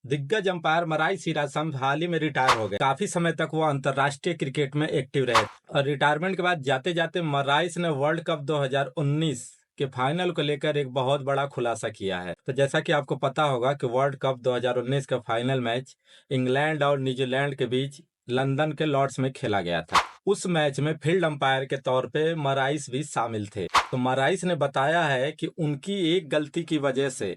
दिग्गज अंपायर मराई सीरासम हाल ही में रिटायर हो गए। काफी समय तक वो अंतर्राष्ट्रीय क्रिकेट में एक्टिव रहे और रिटायरमेंट के बाद जाते जाते मराइस ने वर्ल्ड कप 2019 के फाइनल को लेकर एक बहुत बड़ा खुलासा किया है। तो जैसा कि आपको पता होगा कि वर्ल्ड कप 2019 का फाइनल मैच इंग्लैंड और न्यूजीलैंड के बीच लंदन के लॉर्ड्स में खेला गया था। उस मैच में फील्ड अंपायर के तौर पे मराइस भी शामिल थे। तो मराइस ने बताया है कि उनकी एक गलती की वजह से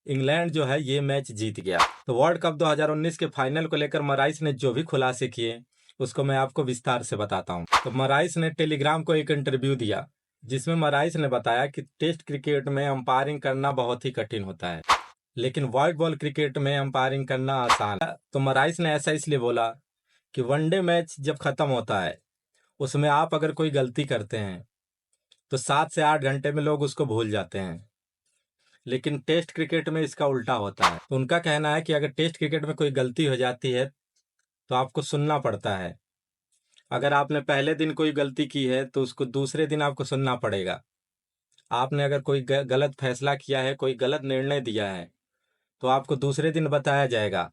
इंग्लैंड जो है ये मैच जीत गया। तो वर्ल्ड कप 2019 के फाइनल को लेकर मराइस ने जो भी खुलासे किए उसको मैं आपको विस्तार से बताता हूँ। तो मराइस ने टेलीग्राम को एक इंटरव्यू दिया जिसमें मराइस ने बताया कि टेस्ट क्रिकेट में अंपायरिंग करना बहुत ही कठिन होता है, लेकिन व्हाइट बॉल क्रिकेट में अंपायरिंग करना आसान है। तो मराइस ने ऐसा इसलिए बोला कि वनडे मैच जब खत्म होता है उसमें आप अगर कोई गलती करते हैं तो 7 से 8 घंटे में लोग उसको भूल जाते हैं, लेकिन टेस्ट क्रिकेट में इसका उल्टा होता है। तो उनका कहना है कि अगर टेस्ट क्रिकेट में कोई गलती हो जाती है तो आपको सुनना पड़ता है। अगर आपने पहले दिन कोई गलती की है तो उसको दूसरे दिन आपको सुनना पड़ेगा। आपने अगर कोई गलत फैसला किया है, कोई गलत निर्णय दिया है, तो आपको दूसरे दिन बताया जाएगा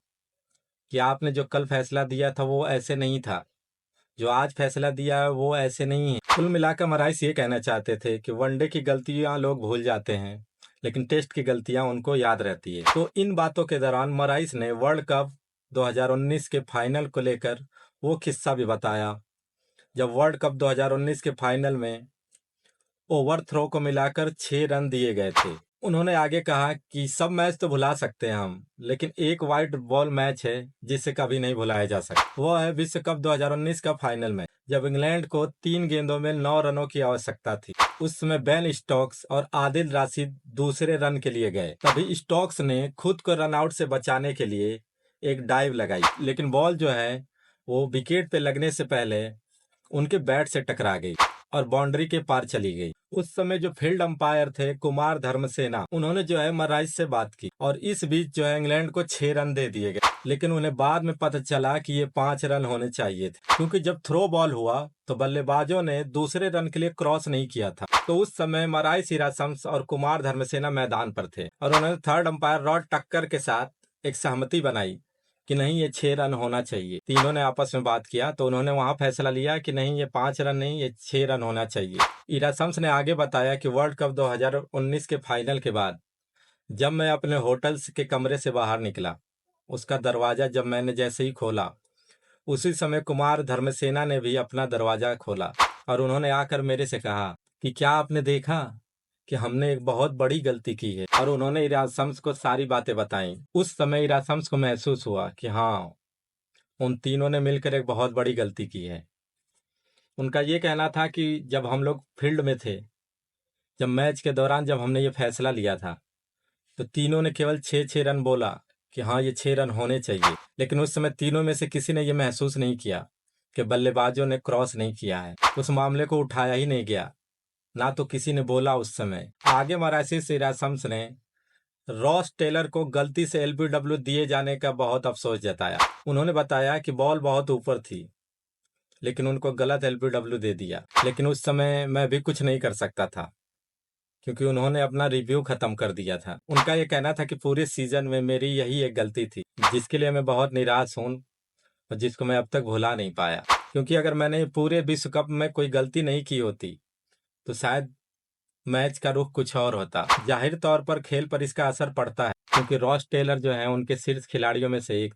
कि आपने जो कल फैसला दिया था वो ऐसे नहीं था, जो आज फैसला दिया है वो ऐसे नहीं है। कुल मिलाकर मराइस ये कहना चाहते थे कि वनडे की गलतियां लोग भूल जाते हैं, लेकिन टेस्ट की गलतियां उनको याद रहती है। तो इन बातों के दौरान मराइस ने वर्ल्ड कप 2019 के फाइनल को लेकर वो किस्सा भी बताया जब वर्ल्ड कप 2019 के फाइनल में ओवर थ्रो को मिलाकर 6 रन दिए गए थे। उन्होंने आगे कहा कि सब मैच तो भुला सकते हैं हम, लेकिन एक वाइट बॉल मैच है जिसे कभी नहीं भुलाया जा सकता। वो है विश्व कप 2019 का फाइनल मैच, जब इंग्लैंड को 3 गेंदों में 9 रनों की आवश्यकता थी। उस समय बेन स्टोक्स और आदिल राशिद दूसरे रन के लिए गए। तभी स्टोक्स ने खुद को रन आउट से बचाने के लिए एक डाइव लगाई, लेकिन बॉल जो है वो विकेट पे लगने से पहले उनके बैट से टकरा गई और बाउंड्री के पार चली गई। उस समय जो फील्ड अंपायर थे कुमार धर्मसेना, उन्होंने जो है मराइस से बात की और इस बीच जो है इंग्लैंड को 6 रन दे दिए गए, लेकिन उन्हें बाद में पता चला कि ये 5 रन होने चाहिए थे, क्योंकि जब थ्रो बॉल हुआ तो बल्लेबाजों ने दूसरे रन के लिए क्रॉस नहीं किया था। तो उस समय मराइस हीरासम्स और कुमार धर्मसेना मैदान पर थे और उन्होंने थर्ड अंपायर रॉड टक्कर के साथ एक सहमति बनाई कि नहीं, ये 6 रन होना चाहिए। तीनों ने आपस में बात किया तो उन्होंने वहां फैसला लिया कि नहीं, ये 5 रन नहीं, ये 6 रन होना चाहिए। इरासम्स ने आगे बताया कि वर्ल्ड कप 2019 के फाइनल के बाद जब मैं अपने होटल के कमरे से बाहर निकला, उसका दरवाजा जब मैंने जैसे ही खोला, उसी समय कुमार धर्मसेना ने भी अपना दरवाजा खोला और उन्होंने आकर मेरे से कहा कि क्या आपने देखा कि हमने एक बहुत बड़ी गलती की है। और उन्होंने इरासम्स को सारी बातें बताई। उस समय इरासम्स को महसूस हुआ कि हाँ, उन तीनों ने मिलकर एक बहुत बड़ी गलती की है। उनका ये कहना था कि जब हम लोग फील्ड में थे, जब मैच के दौरान जब हमने ये फैसला लिया था, तो तीनों ने केवल 6-6 रन बोला कि हाँ, ये 6 रन होने चाहिए, लेकिन उस समय तीनों में से किसी ने ये महसूस नहीं किया कि बल्लेबाजों ने क्रॉस नहीं किया है। उस मामले को उठाया ही नहीं गया, ना तो किसी ने बोला उस समय। आगे मरासिस इरासम्स ने रॉस टेलर को गलती से एलबीडब्ल्यू दिए जाने का बहुत अफसोस जताया। उन्होंने बताया कि बॉल बहुत ऊपर थी, लेकिन उनको गलत एलबीडब्ल्यू दे दिया, लेकिन उस समय मैं भी कुछ नहीं कर सकता था क्योंकि उन्होंने अपना रिव्यू खत्म कर दिया था। उनका ये कहना था कि पूरे सीजन में मेरी यही एक गलती थी जिसके लिए मैं बहुत निराश हूँ और जिसको मैं अब तक भुला नहीं पाया, क्योंकि अगर मैंने पूरे विश्व कप में कोई गलती नहीं की होती तो शायद मैच का रुख कुछ और होता। जाहिर तौर पर खेल पर इसका असर पड़ता है, क्योंकि रॉस टेलर जो है उनके शीर्ष खिलाड़ियों में से एक थे।